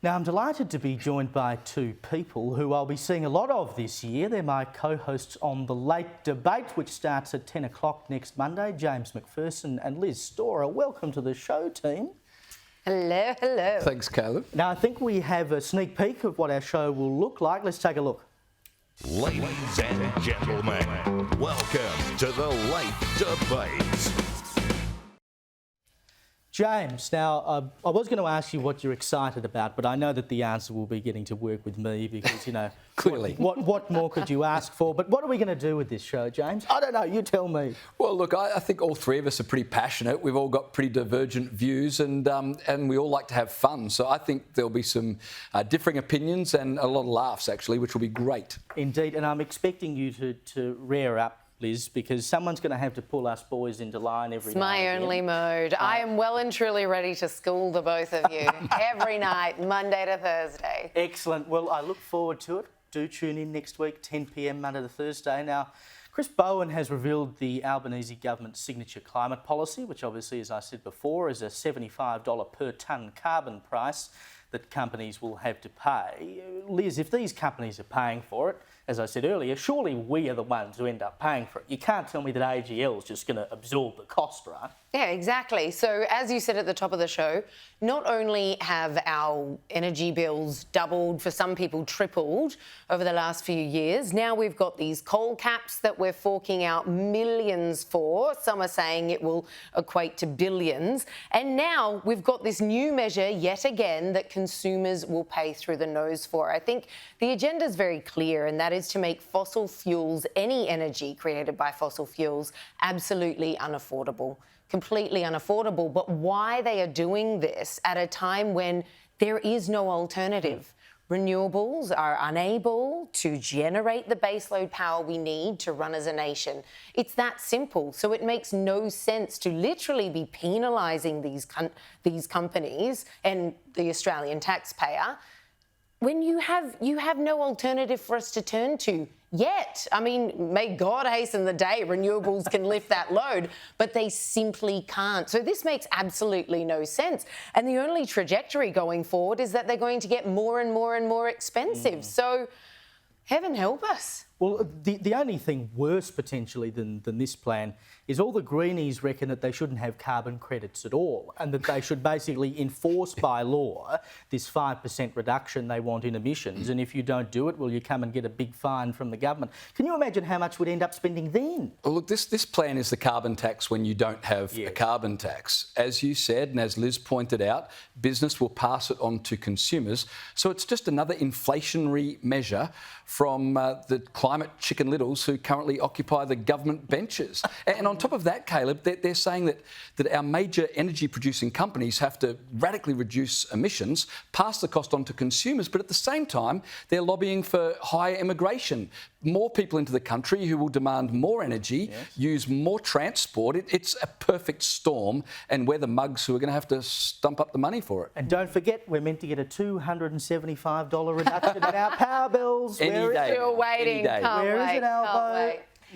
Now, I'm delighted to be joined by two people who I'll be seeing a lot of this year. They're my co-hosts on The Late Debate, which starts at 10 o'clock next Monday, James McPherson and Liz Storer. Welcome to the show, team. Hello, hello. Thanks, Caleb. Now, I think we have a sneak peek of what our show will look like. Let's take a look. Ladies and gentlemen, welcome to The Late Debate. James, now, I was going to ask you what you're excited about, but I know that the answer will be getting to work with me because, you know... Clearly. What more could you ask for? But what are we going to do with this show, James? I don't know, you tell me. Well, look, I think all three of us are pretty passionate. We've all got pretty divergent views and we all like to have fun. So I think there'll be some differing opinions and a lot of laughs, actually, which will be great. Indeed, and I'm expecting you to rear up, Liz, because someone's going to have to pull us boys into line every night. It's my only mode. I am well and truly ready to school the both of you every night, Monday to Thursday. Excellent. Well, I look forward to it. Do tune in next week, 10 p.m. Monday to Thursday. Now, Chris Bowen has revealed the Albanese government's signature climate policy, which obviously, as I said before, is a $75 per tonne carbon price that companies will have to pay. Liz, if these companies are paying for it, as I said earlier, surely we are the ones who end up paying for it. You can't tell me that AGL is just going to absorb the cost, right? Yeah, exactly. So as you said at the top of the show, not only have our energy bills doubled, for some people tripled over the last few years, now we've got these coal caps that we're forking out millions for. Some are saying it will equate to billions. And now we've got this new measure yet again that consumers will pay through the nose for. I think the agenda is very clear, and that is to make fossil fuels, any energy created by fossil fuels, absolutely unaffordable. Completely unaffordable. But why they are doing this at a time when there is no alternative. Renewables are unable to generate the baseload power we need to run as a nation. It's that simple. So it makes no sense to literally be penalising these companies and the Australian taxpayer when you have no alternative for us to turn to yet. I mean, may God hasten the day renewables can lift that load, but they simply can't. So this makes absolutely no sense. And the only trajectory going forward is that they're going to get more and more and more expensive. So heaven help us. Well, the only thing worse potentially than this plan is all the greenies reckon that they shouldn't have carbon credits at all and that they should basically enforce by law this 5% reduction they want in emissions. And if you don't do it, well, you come and get a big fine from the government. Can you imagine how much we'd end up spending then? Well, look, this plan is the carbon tax when you don't have a carbon tax. As you said, and as Liz pointed out, business will pass it on to consumers. So it's just another inflationary measure from the climate chicken littles who currently occupy the government benches. And on top of that, Caleb, they're saying that our major energy producing companies have to radically reduce emissions, pass the cost on to consumers, but at the same time, they're lobbying for higher immigration, more people into the country who will demand more energy, use more transport. It's a perfect storm, and we're the mugs who are going to have to stump up the money for it. And don't forget, we're meant to get a $275 reduction in our power bills. Any day. Still waiting. Any day. Can't Where is wait, it, Albo? can't wait.